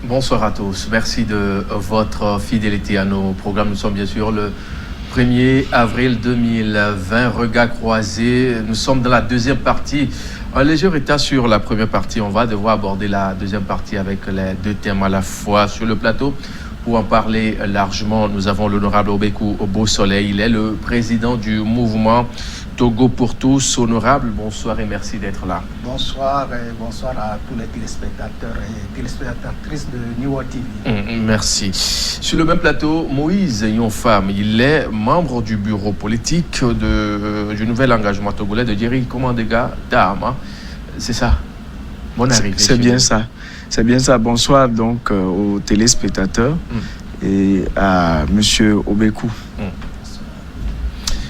Bonsoir à tous. Merci de votre fidélité à nos programmes. Nous sommes bien sûr le 1er avril 2020. Regard croisé. Nous sommes dans la deuxième partie. Un léger retard sur la première partie. On va devoir aborder la deuxième partie avec les deux thèmes à la fois sur le plateau. Pour en parler largement, nous avons l'honorable Obekou Beau-Soleil. Il est le président du mouvement Togo pour tous. Honorable, bonsoir et merci d'être là. Bonsoir et bonsoir à tous les téléspectateurs et téléspectatrices de New World TV. Merci. Sur le même plateau, Moïse Yonfam, il est membre du bureau politique du nouvel engagement togolais de Djeri Komandega Dahama. C'est ça? Bonne arrivée. C'est bien ça. C'est bien ça. Bonsoir donc aux téléspectateurs et à Monsieur Obekou.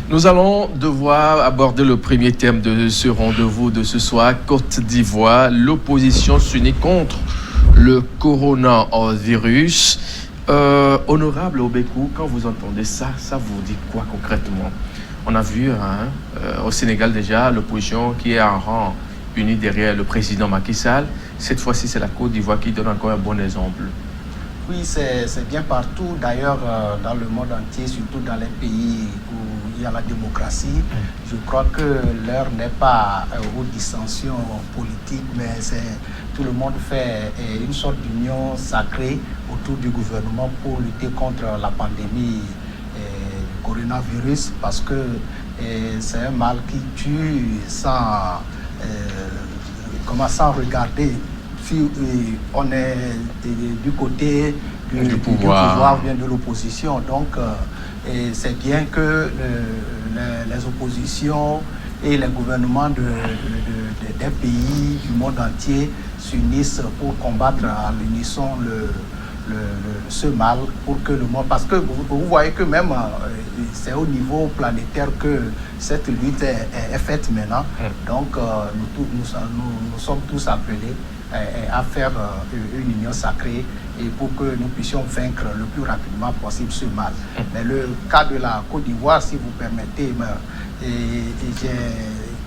Nous allons devoir aborder le premier thème de ce rendez-vous de ce soir. Côte d'Ivoire, l'opposition s'unit contre le coronavirus. Honorable Obekou, quand vous entendez ça, ça vous dit quoi concrètement? On a vu au Sénégal déjà l'opposition qui est en rang uni derrière le président Macky Sall. Cette fois-ci, c'est la Côte d'Ivoire qui donne encore un bon exemple. Oui, c'est bien partout. D'ailleurs, dans le monde entier, surtout dans les pays où il y a la démocratie, je crois que l'heure n'est pas aux dissensions politiques, mais tout le monde fait une sorte d'union sacrée autour du gouvernement pour lutter contre la pandémie du coronavirus, parce que c'est un mal qui tue sans regarder si on est du côté du pouvoir ou bien de l'opposition. Donc, c'est bien que les oppositions et les gouvernements des pays du monde entier s'unissent pour combattre à l'unisson ce mal, pour que le monde... Parce que vous voyez que même c'est au niveau planétaire que cette lutte est faite maintenant. Donc, nous sommes tous appelés à faire une union sacrée et pour que nous puissions vaincre le plus rapidement possible ce mal. Mais le cas de la Côte d'Ivoire, si vous permettez,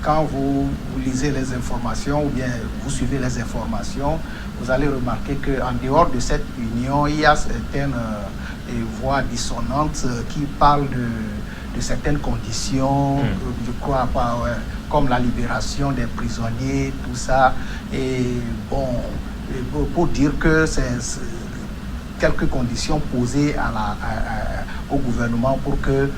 quand vous lisez les informations ou bien vous suivez les informations, vous allez remarquer qu'en dehors de cette union, il y a certaines voix dissonantes qui parlent de certaines conditions, je crois, comme la libération des prisonniers, tout ça. Et bon, pour dire que c'est quelques conditions posées au gouvernement pour que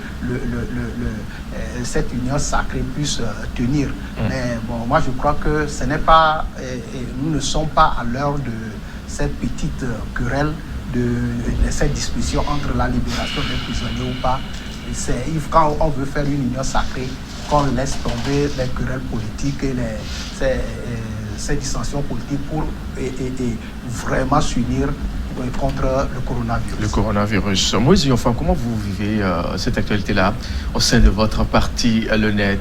cette union sacrée puisse tenir. Mais bon, moi je crois que ce n'est pas, nous ne sommes pas à l'heure de cette petite querelle, de cette discussion entre la libération des prisonniers ou pas. Quand on veut faire une union sacrée, qu'on laisse tomber les querelles politiques et ces dissensions politiques pour vraiment s'unir contre le coronavirus. Le coronavirus. Moïse Yonfam, comment vous vivez cette actualité-là au sein de votre parti, le NET?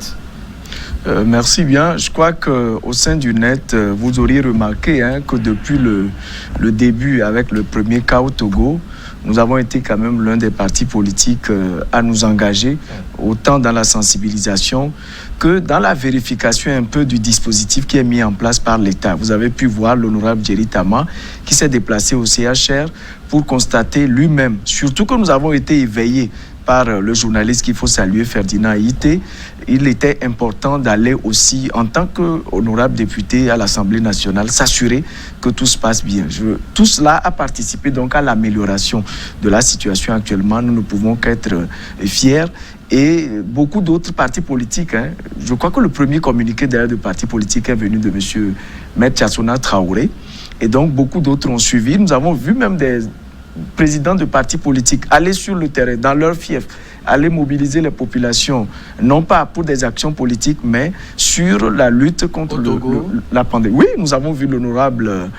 Merci bien. Je crois qu'au sein du NET, vous auriez remarqué que depuis le début, avec le premier cas au Togo, nous avons été quand même l'un des partis politiques à nous engager, autant dans la sensibilisation que dans la vérification un peu du dispositif qui est mis en place par l'État. Vous avez pu voir l'honorable Djeri Tama qui s'est déplacé au CHR pour constater lui-même, surtout que nous avons été éveillés par le journaliste qu'il faut saluer, Ferdinand Ité. Il était important d'aller aussi, en tant qu'honorable député à l'Assemblée nationale, s'assurer que tout se passe bien. Tout cela a participé donc à l'amélioration de la situation actuellement. Nous ne pouvons qu'être fiers. Et beaucoup d'autres partis politiques. Je crois que le premier communiqué d'ailleurs de parti politique est venu de M. Maître Tchatsona Traoré. Et donc beaucoup d'autres ont suivi. Nous avons vu même des présidents de partis politiques aller sur le terrain, dans leur fief, aller mobiliser les populations, non pas pour des actions politiques, mais sur la lutte contre la pandémie. Oui, nous avons vu l'honorable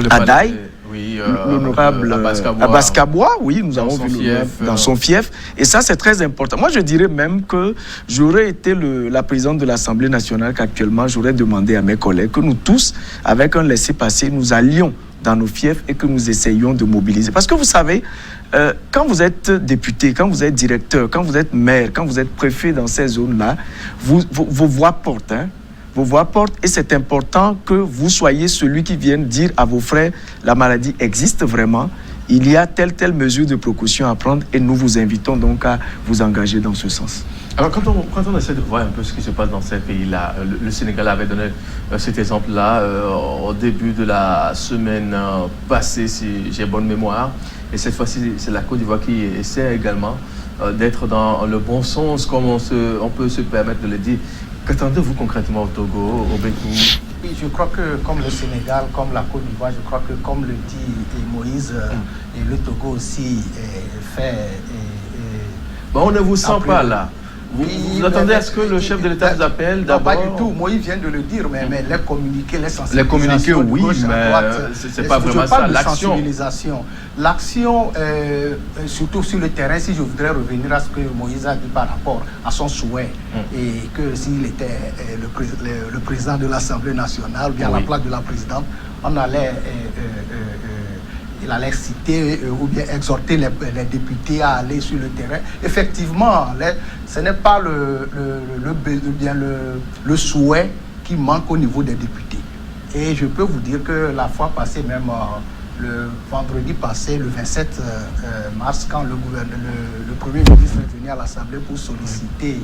Adaï, l'honorable Abbas Kaboua, oui, nous avons vu dans son fief. Et ça, c'est très important. Moi, je dirais même que j'aurais été la présidente de l'Assemblée nationale qu'actuellement, j'aurais demandé à mes collègues que nous tous, avec un laissez-passer, nous allions dans nos fiefs et que nous essayions de mobiliser. Parce que vous savez, quand vous êtes député, quand vous êtes directeur, quand vous êtes maire, quand vous êtes préfet dans ces zones-là, vos voix portent. vos voix portent et c'est important que vous soyez celui qui vienne dire à vos frères la maladie existe vraiment, il y a telle mesure de précaution à prendre et nous vous invitons donc à vous engager dans ce sens. Alors quand on essaie de voir un peu ce qui se passe dans ces pays-là, le Sénégal avait donné cet exemple-là au début de la semaine passée, si j'ai bonne mémoire, et cette fois-ci c'est la Côte d'Ivoire qui essaie également d'être dans le bon sens, comme on peut se permettre de le dire. Qu'attendez-vous concrètement au Togo, au Bénin? Oui, je crois que comme le Sénégal, comme la Côte d'Ivoire, je crois que comme le dit Moïse, et le Togo aussi fait... Bon, on ne vous sent pas là. Vous attendez à ce que le chef de l'État vous appelle d'abord? Non, pas du tout. Moïse vient de le dire, mais les communiqués, les sensibilisations... Les communiqués, oui, mais c'est pas vraiment ça, l'action. L'action, surtout sur le terrain, si je voudrais revenir à ce que Moïse a dit par rapport à son souhait, et que s'il était le président de l'Assemblée nationale, ou bien à la place de la présidente, on allait... il allait citer ou bien exhorter les députés à aller sur le terrain. Effectivement, ce n'est pas le souhait qui manque au niveau des députés. Et je peux vous dire que la fois passée, même le vendredi passé, le 27 mars, quand le Premier ministre est venu à l'Assemblée pour solliciter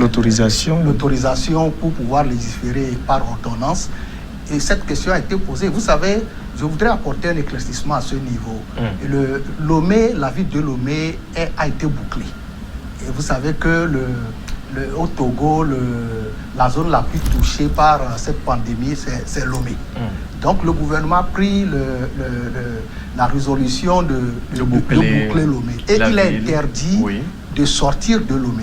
l'autorisation pour pouvoir légiférer par ordonnance, et cette question a été posée. Vous savez, je voudrais apporter un éclaircissement à ce niveau. Et la ville de Lomé a été bouclée. Et vous savez que au Togo, la zone la plus touchée par cette pandémie, c'est Lomé. Donc le gouvernement a pris la résolution de boucler Lomé. Et il est interdit de sortir de Lomé.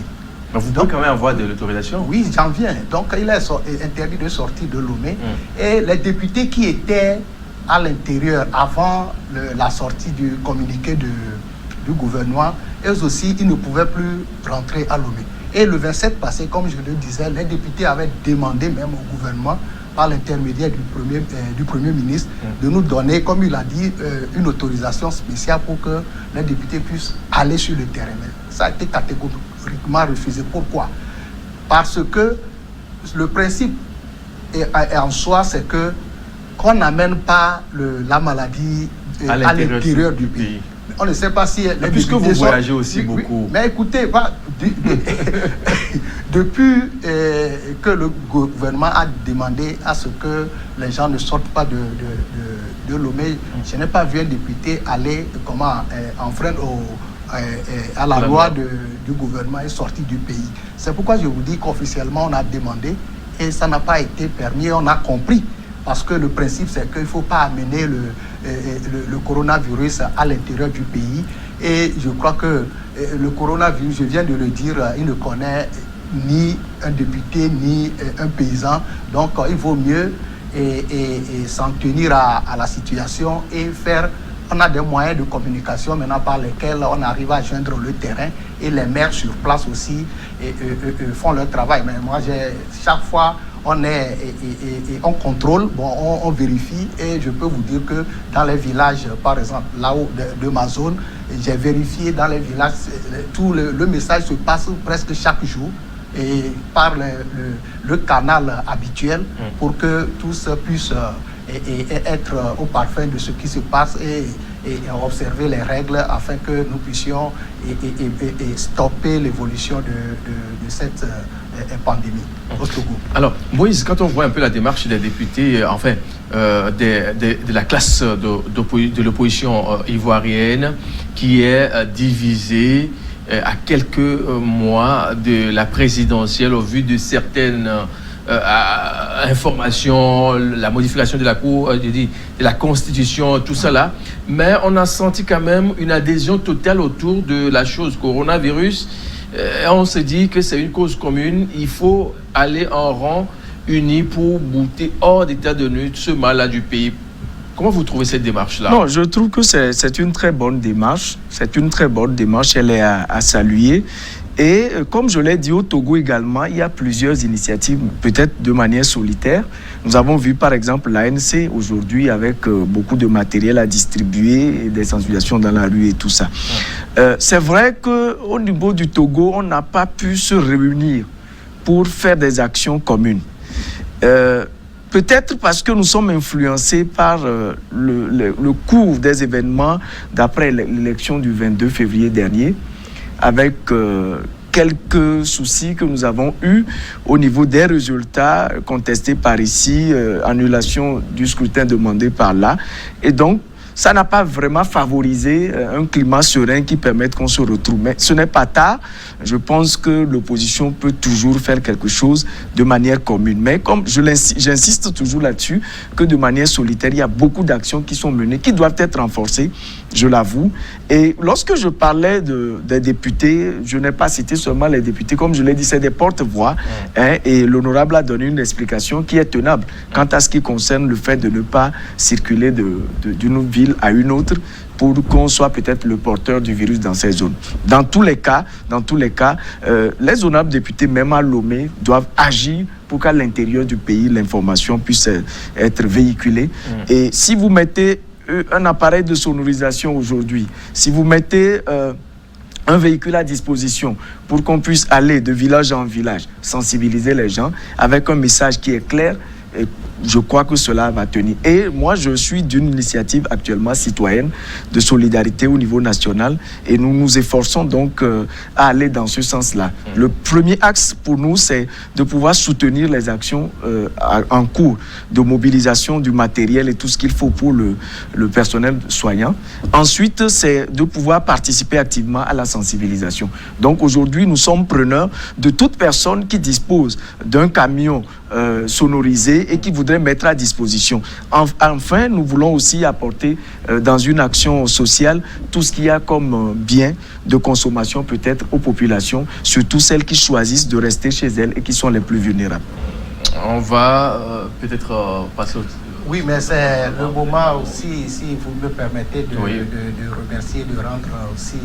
Mais vous pouvez quand même avoir de l'autorisation? Oui, j'en viens. Donc, il est interdit de sortir de Lomé. Et les députés qui étaient à l'intérieur avant la sortie du communiqué du gouvernement, eux aussi, ils ne pouvaient plus rentrer à Lomé. Et le 27 passé, comme je le disais, les députés avaient demandé même au gouvernement, par l'intermédiaire du Premier ministre, de nous donner, comme il a dit, une autorisation spéciale pour que les députés puissent aller sur le terrain. Mais ça a été catégoriquement refusé. Pourquoi? Parce que le principe en soi, c'est qu'on n'amène pas la maladie à l'intérieur du pays. On ne sait pas si... Puisque vous voyagez aussi beaucoup. Mais écoutez, depuis que le gouvernement a demandé à ce que les gens ne sortent pas de Lomé, je n'ai pas vu un député aller enfreindre à la loi du gouvernement et sortir du pays. C'est pourquoi je vous dis qu'officiellement on a demandé et ça n'a pas été permis, on a compris. Parce que le principe, c'est qu'il ne faut pas amener le coronavirus à l'intérieur du pays. Et je crois que le coronavirus, je viens de le dire, il ne connaît ni un député, ni un paysan. Donc, il vaut mieux s'en tenir à la situation et faire... On a des moyens de communication maintenant par lesquels on arrive à joindre le terrain et les maires sur place aussi font leur travail. Mais moi, chaque fois... on contrôle, on vérifie et je peux vous dire que dans les villages, par exemple, là-haut de ma zone, j'ai vérifié dans les villages, tout le message se passe presque chaque jour et par le canal habituel pour que tous puissent être au parfum de ce qui se passe et observer les règles afin que nous puissions stopper l'évolution de cette pandémie au Togo. Alors, Moïse, quand on voit un peu la démarche des députés, de la classe de l'opposition ivoirienne qui est divisée à quelques mois de la présidentielle au vu de certaines informations, la modification de la Cour, de la Constitution, tout ça là, mais on a senti quand même une adhésion totale autour de la chose coronavirus. On se dit que c'est une cause commune, il faut aller en rang uni pour bouter hors d'état de nuire ce mal-là du pays. Comment vous trouvez cette démarche-là? Non, je trouve que c'est une très bonne démarche. C'est une très bonne démarche, elle est à saluer. Et comme je l'ai dit, au Togo également, il y a plusieurs initiatives, peut-être de manière solitaire. Nous avons vu par exemple l'ANC aujourd'hui avec beaucoup de matériel à distribuer, et des sensibilisations dans la rue et tout ça. C'est vrai qu'au niveau du Togo, on n'a pas pu se réunir pour faire des actions communes. Peut-être parce que nous sommes influencés par le cours des événements d'après l'élection du 22 février dernier, avec quelques soucis que nous avons eus au niveau des résultats contestés par ici, annulation du scrutin demandé par là. Et donc, ça n'a pas vraiment favorisé un climat serein qui permette qu'on se retrouve. Mais ce n'est pas tard. Je pense que l'opposition peut toujours faire quelque chose de manière commune. Mais comme j'insiste toujours là-dessus, que de manière solitaire, il y a beaucoup d'actions qui sont menées, qui doivent être renforcées, je l'avoue. Et lorsque je parlais des députés, je n'ai pas cité seulement les députés. Comme je l'ai dit, c'est des porte-voix. Hein, et l'honorable a donné une explication qui est tenable quant à ce qui concerne le fait de ne pas circuler d'une ville à une autre pour qu'on soit peut-être le porteur du virus dans ces zones. Dans tous les cas, les honorables députés, même à Lomé, doivent agir pour qu'à l'intérieur du pays, l'information puisse être véhiculée. Et si vous mettez un appareil de sonorisation aujourd'hui, si vous mettez un véhicule à disposition pour qu'on puisse aller de village en village, sensibiliser les gens avec un message qui est clair, et je crois que cela va tenir. Et moi, je suis d'une initiative actuellement citoyenne de solidarité au niveau national et nous nous efforçons donc à aller dans ce sens-là. Le premier axe pour nous, c'est de pouvoir soutenir les actions en cours de mobilisation du matériel et tout ce qu'il faut pour le personnel soignant. Ensuite, c'est de pouvoir participer activement à la sensibilisation. Donc aujourd'hui, nous sommes preneurs de toute personne qui dispose d'un camion sonorisé et qui voudrait mettre à disposition. Enfin, nous voulons aussi apporter dans une action sociale tout ce qu'il y a comme bien de consommation peut-être aux populations, surtout celles qui choisissent de rester chez elles et qui sont les plus vulnérables. On va peut-être passer au... Oui, mais c'est le moment aussi, si vous me permettez, de remercier, de rendre aussi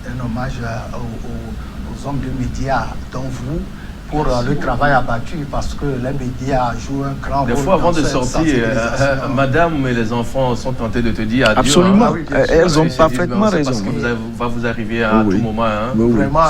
un hommage aux hommes de médias, dont vous, pour le travail abattu, parce que les médias jouent un grand rôle. Des fois, avant de sortir, madame et les enfants sont tentés de te dire adieu. Absolument, elles ont parfaitement raison. Parce que va vous arriver à tout moment. Hein. Vraiment,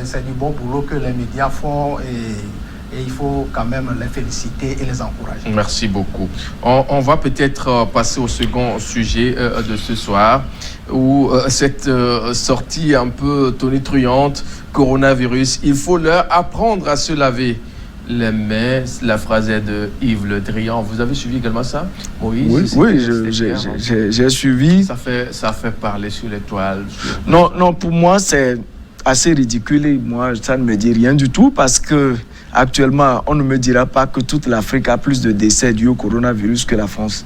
c'est du bon boulot que les médias font et il faut quand même les féliciter et les encourager. Merci beaucoup. On va peut-être passer au second sujet de ce soir, où cette sortie un peu tonitruante, coronavirus, il faut leur apprendre à se laver les mains. La phrase est de Yves Le Drian. Vous avez suivi également ça, Moïse? Oui, j'ai suivi. Ça fait parler sur les toiles. Non, pour moi, c'est assez ridicule et moi, ça ne me dit rien du tout parce que actuellement, on ne me dira pas que toute l'Afrique a plus de décès dus au coronavirus que la France.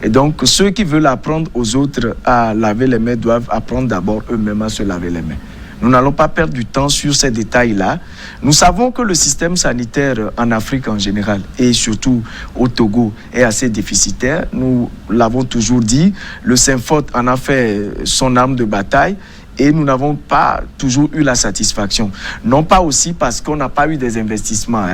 Et donc, ceux qui veulent apprendre aux autres à laver les mains doivent apprendre d'abord eux-mêmes à se laver les mains. Nous n'allons pas perdre du temps sur ces détails-là. Nous savons que le système sanitaire en Afrique en général et surtout au Togo est assez déficitaire. Nous l'avons toujours dit, le Saint-Fort en a fait son arme de bataille. Et nous n'avons pas toujours eu la satisfaction. Non pas aussi parce qu'on n'a pas eu des investissements.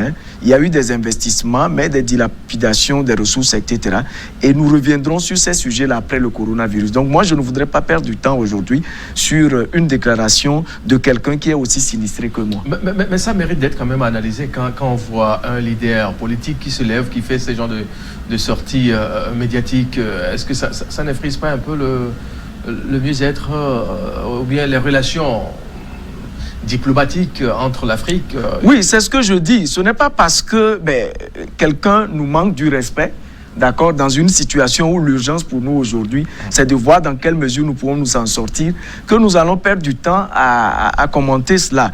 Il y a eu des investissements, mais des dilapidations des ressources, etc. Et nous reviendrons sur ces sujets-là après le coronavirus. Donc moi, je ne voudrais pas perdre du temps aujourd'hui sur une déclaration de quelqu'un qui est aussi sinistré que moi. Mais ça mérite d'être quand même analysé quand on voit un leader politique qui se lève, qui fait ce genre de sorties médiatiques. Est-ce que ça n'effrise pas un peu le mieux-être ou bien les relations diplomatiques entre l'Afrique? Oui, c'est ce que je dis. Ce n'est pas parce que quelqu'un nous manque du respect, d'accord, dans une situation où l'urgence pour nous aujourd'hui, c'est de voir dans quelle mesure nous pourrons nous en sortir, que nous allons perdre du temps à commenter cela.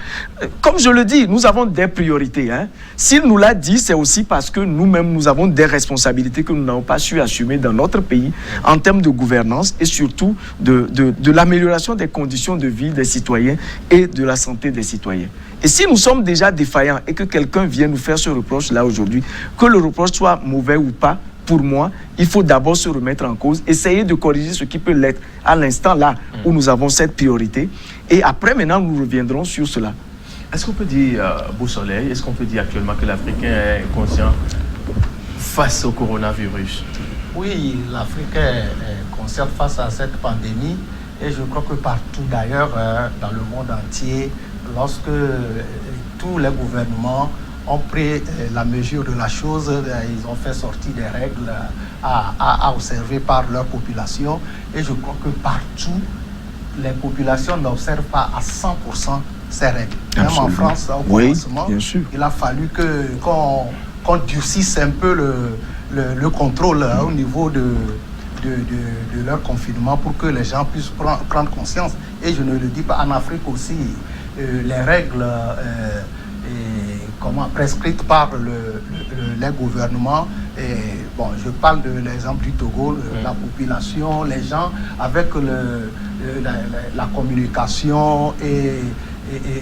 Comme je le dis, nous avons des priorités. S'il nous l'a dit, c'est aussi parce que nous-mêmes, nous avons des responsabilités que nous n'avons pas su assumer dans notre pays en termes de gouvernance et surtout de l'amélioration des conditions de vie des citoyens et de la santé des citoyens. Et si nous sommes déjà défaillants et que quelqu'un vient nous faire ce reproche-là aujourd'hui, que le reproche soit mauvais ou pas, pour moi, il faut d'abord se remettre en cause, essayer de corriger ce qui peut l'être à l'instant là où nous avons cette priorité. Et après, maintenant, nous reviendrons sur cela. Est-ce qu'on peut dire, Beau Soleil, est-ce qu'on peut dire actuellement que l'Africain est conscient face au coronavirus? Oui, l'Afrique est consciente face à cette pandémie. Et je crois que partout d'ailleurs, dans le monde entier, lorsque tous les gouvernements ont pris la mesure de la chose. Ils ont fait sortir des règles à observer par leur population. Et je crois que partout, les populations n'observent pas à 100% ces règles. Même en France, au commencement, il a fallu qu'on durcisse un peu le contrôle au niveau de leur confinement pour que les gens puissent prendre conscience. Et je ne le dis pas, en Afrique aussi, les règles prescrites par les gouvernements. Bon, je parle de l'exemple du Togo, la population, les gens, avec la communication et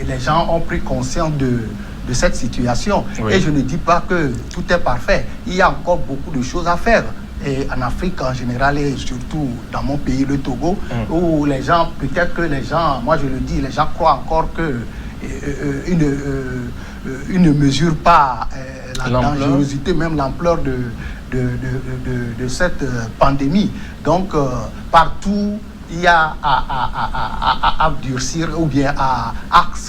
les gens ont pris conscience de cette situation. Oui. Et je ne dis pas que tout est parfait. Il y a encore beaucoup de choses à faire. Et en Afrique en général et surtout dans mon pays, le Togo, où les gens, peut-être que les gens, moi je le dis, les gens croient encore que ils ne mesurent pas la dangerosité, même l'ampleur de cette pandémie. Donc partout, il y a à durcir ou bien à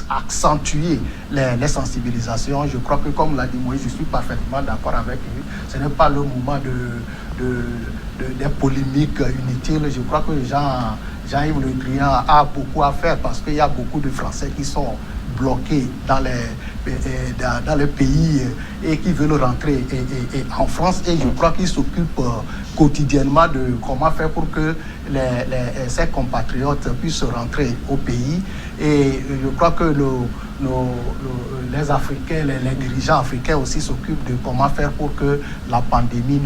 accentuer les sensibilisations. Je crois que, comme l'a dit Moïse, je suis parfaitement d'accord avec lui. Ce n'est pas le moment des polémiques inutiles. Je crois que Jean-Yves Le Drian a beaucoup à faire parce qu'il y a beaucoup de Français qui sont bloqués dans les pays et qui veulent rentrer en France. Et je crois qu'ils s'occupent quotidiennement de comment faire pour que ses compatriotes puissent rentrer au pays. Et je crois que les Africains, les dirigeants africains aussi s'occupent de comment faire pour que la pandémie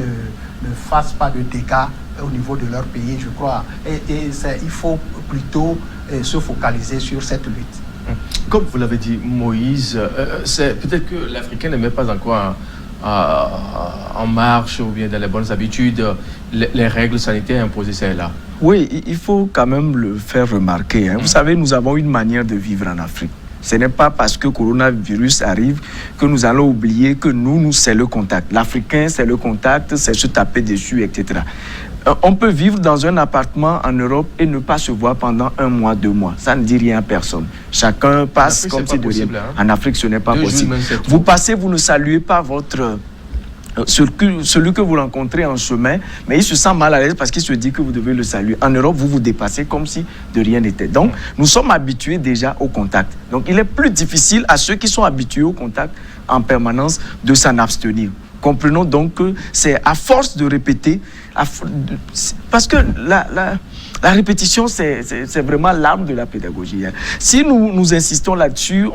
ne fasse pas de dégâts au niveau de leur pays, je crois. Et il faut plutôt se focaliser sur cette lutte. Comme vous l'avez dit, Moïse, c'est peut-être que l'Africain ne met pas encore en marche ou bien dans les bonnes habitudes les règles sanitaires imposées celles-là. Oui, il faut quand même le faire remarquer. Vous savez, nous avons une manière de vivre en Afrique. Ce n'est pas parce que le coronavirus arrive que nous allons oublier que nous c'est le contact. L'Africain, c'est le contact, c'est se taper dessus, etc. On peut vivre dans un appartement en Europe et ne pas se voir pendant 1 mois, 2 mois. Ça ne dit rien à personne. Chacun passe comme si de rien. En Afrique, ce n'est pas possible. Vous passez, vous ne saluez pas celui que vous rencontrez en chemin, mais il se sent mal à l'aise parce qu'il se dit que vous devez le saluer. En Europe, vous vous dépassez comme si de rien n'était. Donc, nous sommes habitués déjà au contact. Donc, il est plus difficile à ceux qui sont habitués au contact en permanence de s'en abstenir. Comprenons donc que c'est à force de répéter, parce que la répétition, c'est vraiment l'arme de la pédagogie. Si nous insistons là-dessus,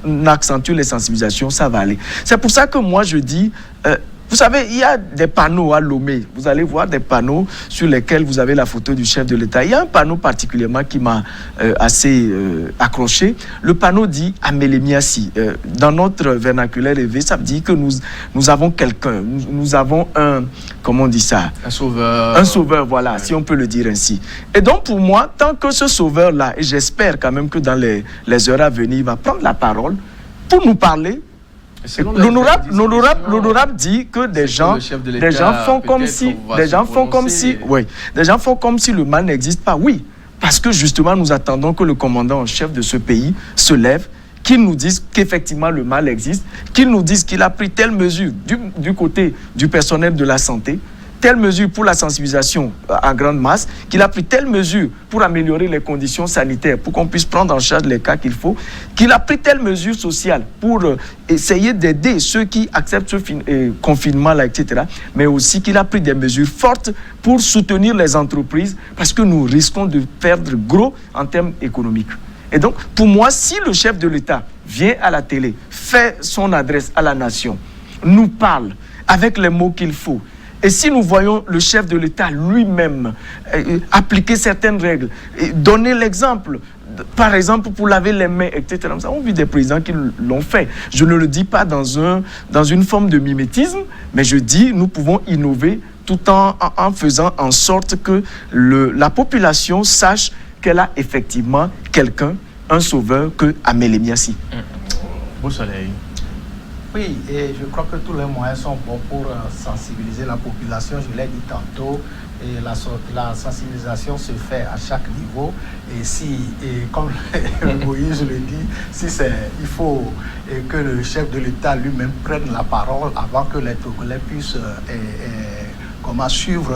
on accentue les sensibilisations, ça va aller. C'est pour ça que moi je dis... vous savez, il y a des panneaux à Lomé. Vous allez voir des panneaux sur lesquels vous avez la photo du chef de l'État. Il y a un panneau particulièrement qui m'a assez accroché. Le panneau dit « Amélémiasi ». Dans notre vernaculaire élevé, ça veut dire que nous avons quelqu'un. Nous avons un... Comment on dit ça? Un sauveur. Un sauveur, voilà, ouais. Si on peut le dire ainsi. Et donc, pour moi, tant que ce sauveur-là, et j'espère quand même que dans les heures à venir, il va prendre la parole pour nous parler. L'honorable dit que des gens font comme si le mal n'existe pas. Oui, parce que justement nous attendons que le commandant en chef de ce pays se lève, qu'il nous dise qu'effectivement le mal existe, qu'il nous dise qu'il a pris telle mesure du côté du personnel de la santé, telle mesure pour la sensibilisation en grande masse, qu'il a pris telle mesure pour améliorer les conditions sanitaires, pour qu'on puisse prendre en charge les cas qu'il faut, qu'il a pris telle mesure sociale pour essayer d'aider ceux qui acceptent ce confinement-là, etc. Mais aussi qu'il a pris des mesures fortes pour soutenir les entreprises, parce que nous risquons de perdre gros en termes économiques. Et donc, pour moi, si le chef de l'État vient à la télé, fait son adresse à la nation, nous parle avec les mots qu'il faut, et si nous voyons le chef de l'État lui-même appliquer certaines règles, donner l'exemple, par exemple pour laver les mains, etc. Nous avons vu des présidents qui l'ont fait. Je ne le dis pas dans une forme de mimétisme, mais je dis nous pouvons innover tout en faisant en sorte que la population sache qu'elle a effectivement quelqu'un, un sauveur, que Amélémiasi. Beau soleil. Oui, et je crois que tous les moyens sont bons pour sensibiliser la population, je l'ai dit tantôt, et la sensibilisation se fait à chaque niveau. Et comme Moïse le dit, il faut que le chef de l'État lui-même prenne la parole avant que les Togolais puissent suivre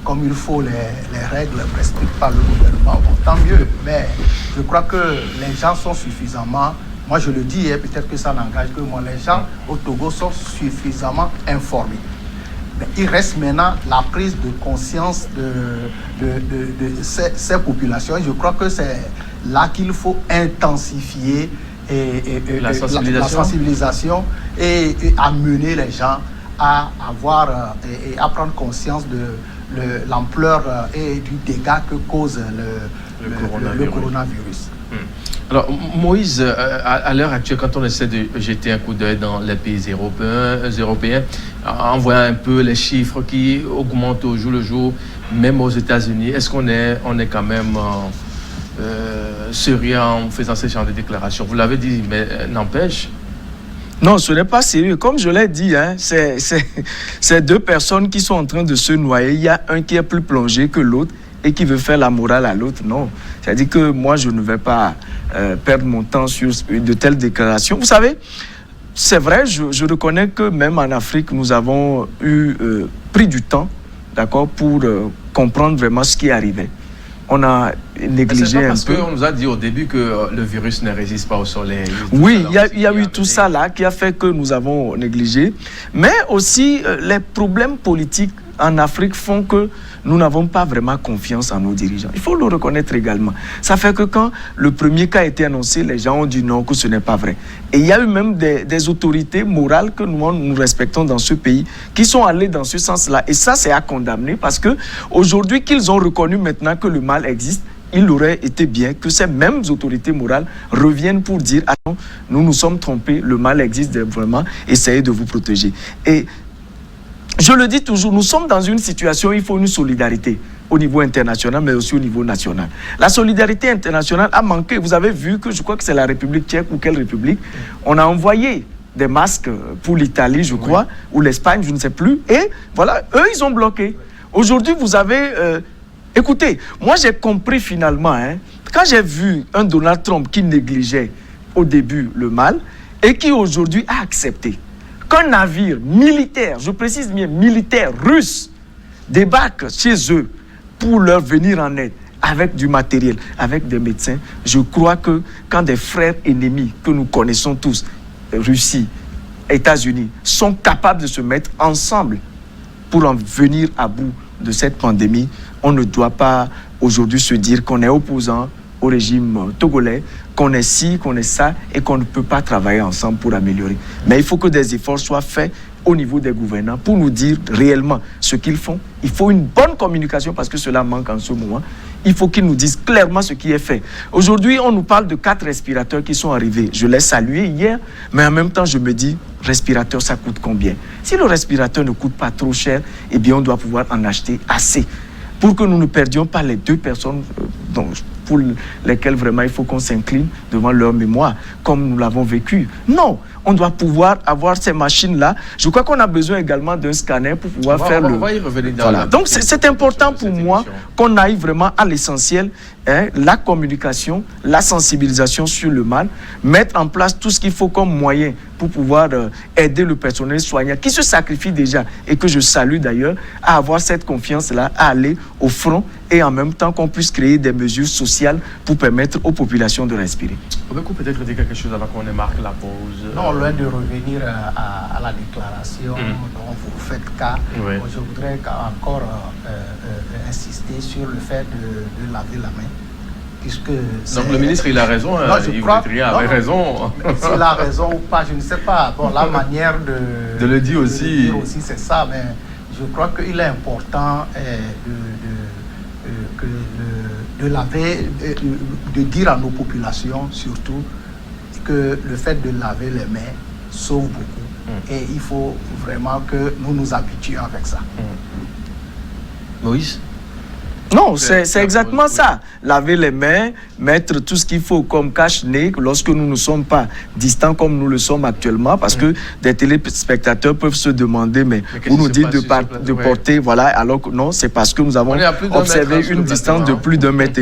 comme il faut les règles prescrites par le gouvernement. Bon, tant mieux, mais je crois que les gens sont suffisamment, moi je le dis, peut-être que ça n'engage que moi, les gens au Togo sont suffisamment informés. Il reste maintenant la prise de conscience de ces populations. Je crois que c'est là qu'il faut intensifier la sensibilisation et amener les gens à avoir et à prendre conscience de l'ampleur et du dégât que cause le coronavirus. Alors, Moïse, à l'heure actuelle, quand on essaie de jeter un coup d'œil dans les pays européens, en voyant un peu les chiffres qui augmentent au jour le jour, même aux États-Unis, est-ce qu'on est quand même sérieux en faisant ce genre de déclarations? Vous l'avez dit, mais n'empêche. Non, ce n'est pas sérieux. Comme je l'ai dit, c'est deux personnes qui sont en train de se noyer. Il y a un qui est plus plongé que l'autre et qui veut faire la morale à l'autre. Non. C'est-à-dire que moi, je ne vais pas perdre mon temps sur de telles déclarations. Vous savez, c'est vrai, je reconnais que même en Afrique, nous avons pris du temps, d'accord, pour comprendre vraiment ce qui arrivait. On a négligé un peu. Parce qu'on nous a dit au début que le virus ne résiste pas au soleil. Oui, il y a eu tout ça là qui a fait que nous avons négligé. Mais aussi, les problèmes politiques en Afrique font que nous n'avons pas vraiment confiance en nos dirigeants. Il faut le reconnaître également. Ça fait que quand le premier cas a été annoncé, les gens ont dit non, que ce n'est pas vrai. Et il y a eu même des autorités morales que nous respectons dans ce pays qui sont allées dans ce sens-là. Et ça, c'est à condamner parce qu'aujourd'hui qu'ils ont reconnu maintenant que le mal existe, il aurait été bien que ces mêmes autorités morales reviennent pour dire « Ah non, nous nous sommes trompés, le mal existe vraiment, essayez de vous protéger ». Et je le dis toujours, nous sommes dans une situation où il faut une solidarité au niveau international, mais aussi au niveau national. La solidarité internationale a manqué. Vous avez vu que je crois que c'est la République tchèque ou quelle république. On a envoyé des masques pour l'Italie, je crois, ou l'Espagne, je ne sais plus. Et voilà, eux, ils ont bloqué. Aujourd'hui, vous avez... écoutez, moi, j'ai compris finalement, quand j'ai vu un Donald Trump qui négligeait au début le mal et qui aujourd'hui a accepté qu'un navire militaire, je précise bien militaire russe, débarque chez eux pour leur venir en aide avec du matériel, avec des médecins. Je crois que quand des frères ennemis que nous connaissons tous, Russie, États-Unis, sont capables de se mettre ensemble pour en venir à bout de cette pandémie, on ne doit pas aujourd'hui se dire qu'on est opposant au régime togolais, qu'on est ci, qu'on est ça, et qu'on ne peut pas travailler ensemble pour améliorer. Mais il faut que des efforts soient faits au niveau des gouvernants pour nous dire réellement ce qu'ils font. Il faut une bonne communication parce que cela manque en ce moment. Il faut qu'ils nous disent clairement ce qui est fait. Aujourd'hui, on nous parle de 4 respirateurs qui sont arrivés. Je l'ai salué hier, mais en même temps, je me dis, respirateur, ça coûte combien? Si le respirateur ne coûte pas trop cher, eh bien, on doit pouvoir en acheter assez pour que nous ne perdions pas les 2 personnes pour lesquelles vraiment il faut qu'on s'incline devant leur mémoire, comme nous l'avons vécu. Non, on doit pouvoir avoir ces machines-là. Je crois qu'on a besoin également d'un scanner pour pouvoir faire le... On va y revenir dans voilà. Donc c'est important pour moi qu'on aille vraiment à l'essentiel, la communication, la sensibilisation sur le mal, mettre en place tout ce qu'il faut comme moyen pour pouvoir aider le personnel soignant qui se sacrifie déjà et que je salue d'ailleurs à avoir cette confiance-là, à aller au front et en même temps qu'on puisse créer des mesures sociales pour permettre aux populations de respirer. Pouvez-vous peut-être dire quelque chose avant qu'on marque la pause? Non, loin de revenir à la déclaration dont vous faites cas, je voudrais encore insister sur le fait de laver la main. Donc le ministre, il a raison, Yves Le Drian avait raison. S'il a raison ou pas, je ne sais pas. Bon, la manière de le dire aussi, c'est ça, mais je crois qu'il est important de laver, de dire à nos populations surtout que le fait de laver les mains sauve beaucoup. Et il faut vraiment que nous nous habituions avec ça. Moïse? Non, c'est exactement ça. Laver les mains, mettre tout ce qu'il faut comme cache-nez lorsque nous ne sommes pas distants comme nous le sommes actuellement, parce que des téléspectateurs peuvent se demander, mais vous nous dites de porter, voilà, alors que non, c'est parce que nous avons observé une distance de plus d'1,5 mètre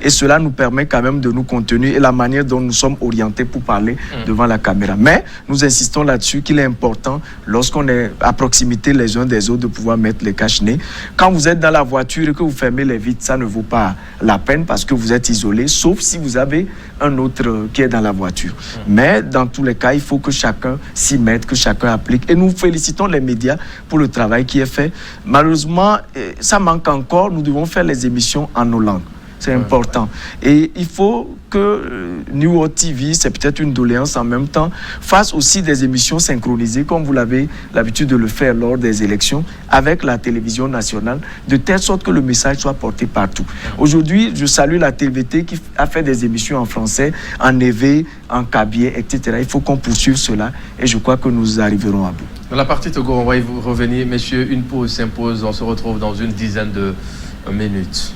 et cela nous permet quand même de nous contenir et la manière dont nous sommes orientés pour parler devant la caméra. Mais nous insistons là-dessus qu'il est important, lorsqu'on est à proximité les uns des autres, de pouvoir mettre les cache-nez. Quand vous êtes dans la voiture et que vous fermez les vitres, ça ne vaut pas la peine parce que vous êtes isolé, sauf si vous avez un autre qui est dans la voiture. Mais dans tous les cas, il faut que chacun s'y mette, que chacun applique. Et nous félicitons les médias pour le travail qui est fait. Malheureusement, ça manque encore. Nous devons faire les émissions en nos langues. C'est important. Et il faut que New World TV, c'est peut-être une doléance en même temps, fasse aussi des émissions synchronisées, comme vous l'avez l'habitude de le faire lors des élections, avec la télévision nationale, de telle sorte que le message soit porté partout. Aujourd'hui, je salue la TVT qui a fait des émissions en français, en évé, en cabier, etc. Il faut qu'on poursuive cela et je crois que nous arriverons à bout. Dans la partie Togo, on va y revenir. Messieurs, une pause s'impose. On se retrouve dans une dizaine de minutes.